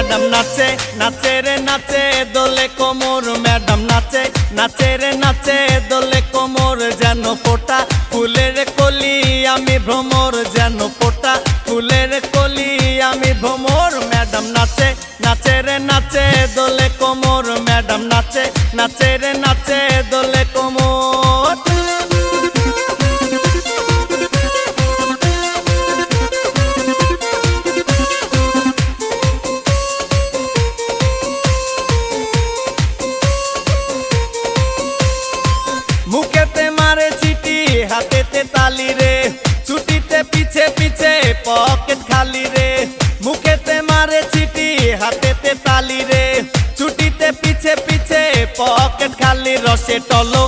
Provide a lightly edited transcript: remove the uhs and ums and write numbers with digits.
Madam নাচে নাচে রে নাচে দোলে কোমর, ম্যাডাম নাচে নাচে রে নাচে দোলে কোমর, যেন ফোটা ফুলের কলি আমি ভ্রমর, যেন ফোটা ফুলের কলি আমি ভ্রমর। ম্যাডাম নাচে নাচে রে নাচে দোলে কোমর, ম্যাডাম নাচে নাচে রে নাচে দোলে কোমর। মুখেতে মারে চিটি হাতেতে তালি রে, ছুটিতে পিছে পিছে পকেট খালি রে। মুখেতে মারে চিটি হাতেতে তালি রে, ছুটিতে পিছে পিছে পকেট খালি। রসে টলো